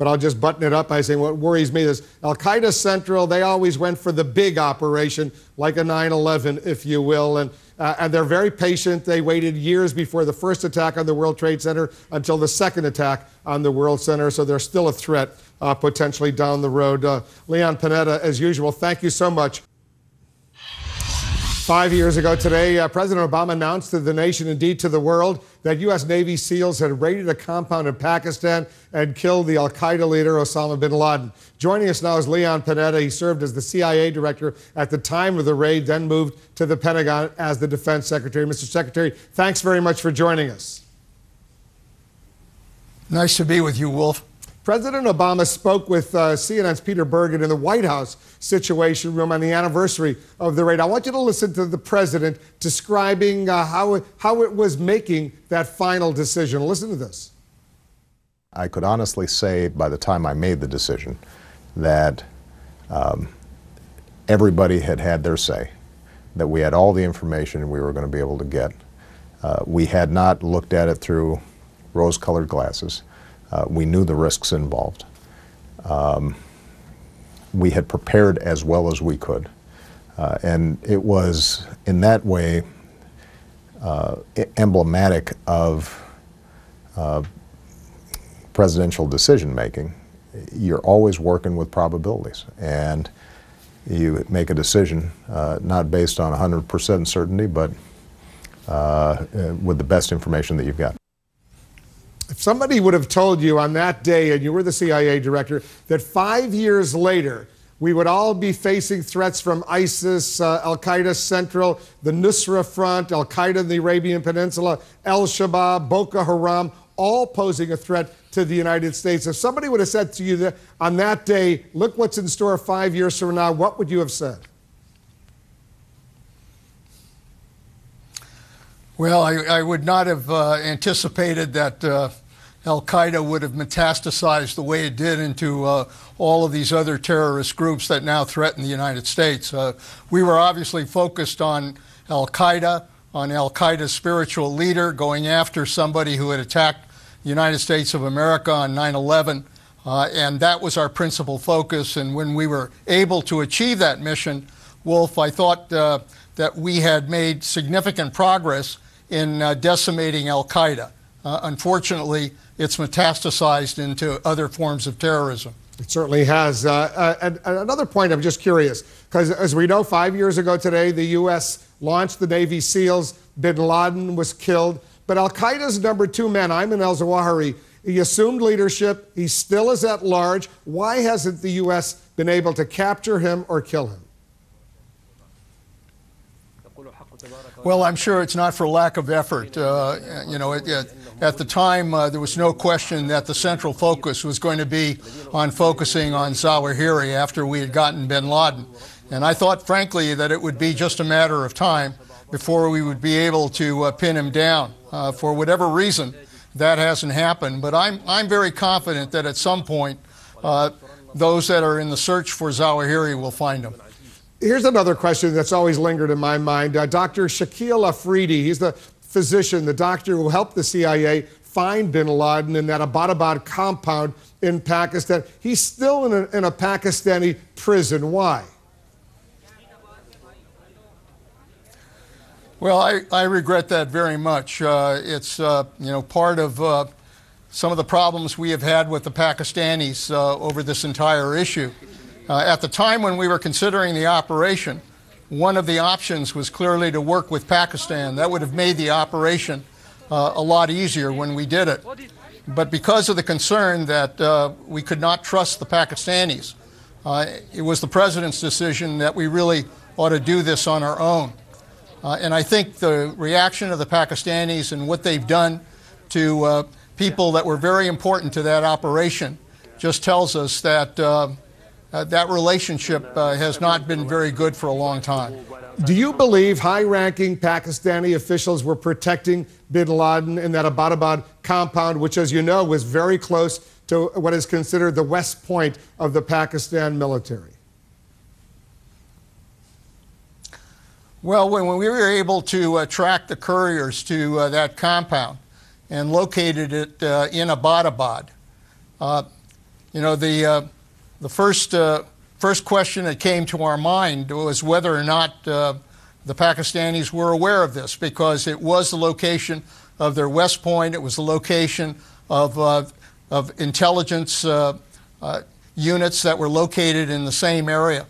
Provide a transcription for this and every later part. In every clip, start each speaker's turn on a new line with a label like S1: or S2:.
S1: but I'll just button it up by saying what worries me is Al-Qaeda Central, they always went for the big operation, like a 9/11, if you will, and they're very patient. They waited years before the first attack on the World Trade Center until the second attack on the World Center, so they're still a threat potentially down the road. Leon Panetta, as usual, thank you so much. 5 years ago today, President Obama announced to the nation, indeed to the world, that U.S. Navy SEALs had raided a compound in Pakistan and killed the al-Qaeda leader Osama bin Laden. Joining us now is Leon Panetta. He served as the CIA director at the time of the raid, then moved to the Pentagon as the defense secretary. Mr. Secretary, thanks very much for joining us.
S2: Nice to be with you, Wolf.
S1: President Obama spoke with CNN's Peter Bergen in the White House Situation Room on the anniversary of the raid. I want you to listen to the president describing how it was making that final decision. Listen to this.
S3: I could honestly say by the time I made the decision that everybody had had their say, that we had all the information we were going to be able to get. We had not looked at it through rose-colored glasses. We knew the risks involved. We had prepared as well as we could. And it was, in that way, emblematic of presidential decision-making. You're always working with probabilities. And you make a decision not based on 100% certainty, but with the best information that you've got.
S1: If somebody would have told you on that day, and you were the CIA director, that 5 years later we would all be facing threats from ISIS, Al-Qaeda Central, the Nusra Front, Al-Qaeda in the Arabian Peninsula, Al-Shabaab, Boko Haram, all posing a threat to the United States. If somebody would have said to you that on that day, look what's in store 5 years from now, what would you have said?
S2: Well, I would not have anticipated that Al-Qaeda would have metastasized the way it did into all of these other terrorist groups that now threaten the United States. We were obviously focused on Al-Qaeda's spiritual leader, going after somebody who had attacked the United States of America on 9/11, and that was our principal focus. And when we were able to achieve that mission, Wolf, I thought that we had made significant progress in decimating Al-Qaeda. Unfortunately, it's metastasized into other forms of terrorism.
S1: It certainly has. And another point, I'm just curious, because as we know, 5 years ago today, the U.S. launched the Navy SEALs. Bin Laden was killed. But Al-Qaeda's number 2 man, Ayman al-Zawahiri, he assumed leadership. He still is at large. Why hasn't the U.S. been able to capture him or kill him?
S2: Well, I'm sure it's not for lack of effort. You know, at the time, there was no question that the central focus was going to be on focusing on Zawahiri after we had gotten bin Laden. And I thought, frankly, that it would be just a matter of time before we would be able to pin him down. For whatever reason, that hasn't happened. But I'm very confident that at some point, those that are in the search for Zawahiri will find him.
S1: Here's another question that's always lingered in my mind. Dr. Shakil Afridi, he's the physician, the doctor who helped the CIA find bin Laden in that Abbottabad compound in Pakistan. He's still in a Pakistani prison. Why?
S2: Well, I regret that very much. It's you know, part of some of the problems we have had with the Pakistanis over this entire issue. At the time when we were considering the operation, one of the options was clearly to work with Pakistan. That would have made the operation a lot easier when we did it. But because of the concern that we could not trust the Pakistanis, it was the president's decision that we really ought to do this on our own. And I think the reaction of the Pakistanis and what they've done to people that were very important to that operation just tells us that that relationship has not been very good for a long time.
S1: Do you believe high-ranking Pakistani officials were protecting bin Laden in that Abbottabad compound, which, as you know, was very close to what is considered the West Point of the Pakistan military?
S2: Well, when we were able to track the couriers to that compound and located it in Abbottabad, you know, the first question that came to our mind was whether or not the Pakistanis were aware of this, because it was the location of their West Point. It was the location of intelligence units that were located in the same area.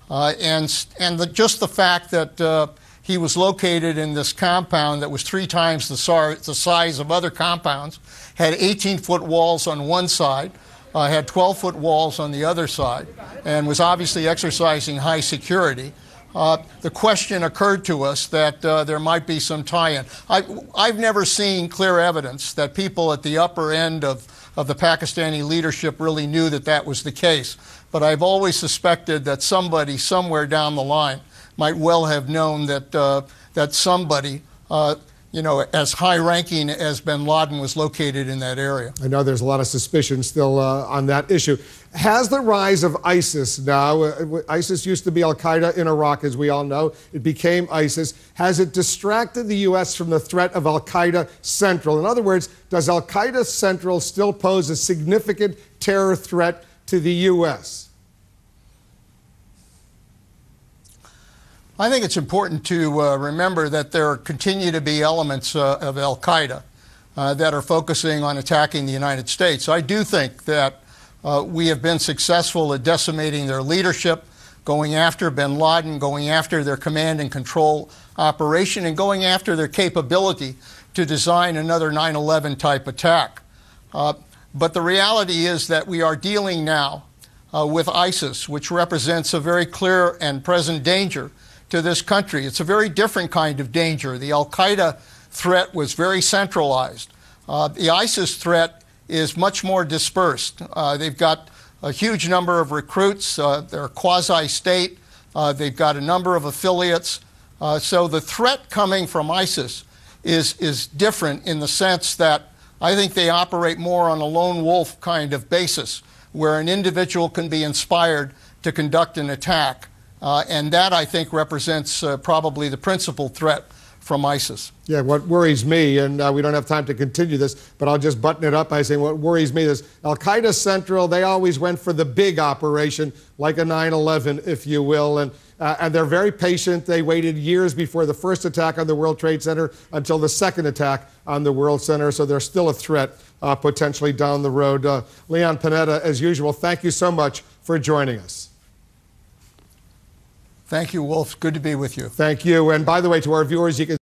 S2: Just the fact that he was located in this compound that was 3 times the size of other compounds, had 18-foot walls on one side, had 12-foot walls on the other side, and was obviously exercising high security. The question occurred to us that there might be some tie-in. I've never seen clear evidence that people at the upper end of the Pakistani leadership really knew that that was the case. But I've always suspected that somebody somewhere down the line might well have known that, that somebody, you know, as high-ranking as bin Laden was located in that area.
S1: I know there's a lot of suspicion still on that issue. Has the rise of ISIS now, ISIS used to be al-Qaeda in Iraq, as we all know. It became ISIS. Has it distracted the U.S. from the threat of al-Qaeda Central? In other words, does al-Qaeda Central still pose a significant terror threat to the U.S.?
S2: I think it's important to remember that there continue to be elements of al-Qaeda that are focusing on attacking the United States. I do think that we have been successful at decimating their leadership, going after bin Laden, going after their command and control operation, and going after their capability to design another 9/11 type attack. But the reality is that we are dealing now with ISIS, which represents a very clear and present danger to this country. It's a very different kind of danger. The al-Qaeda threat was very centralized. The ISIS threat is much more dispersed. They've got a huge number of recruits. They're quasi-state. They've got a number of affiliates. So the threat coming from ISIS is different in the sense that I think they operate more on a lone wolf kind of basis, where an individual can be inspired to conduct an attack. And that, I think, represents probably the principal threat from ISIS.
S1: Yeah, what worries me, and we don't have time to continue this, but I'll just button it up by saying what worries me is al-Qaeda Central, they always went for the big operation, like a 9/11, if you will, and they're very patient. They waited years before the first attack on the World Trade Center until the second attack on the World Center, so they're still a threat potentially down the road. Leon Panetta, as usual, thank you so much for joining us.
S2: Thank you, Wolf. Good to be with you.
S1: Thank you. And by the way, to our viewers, you can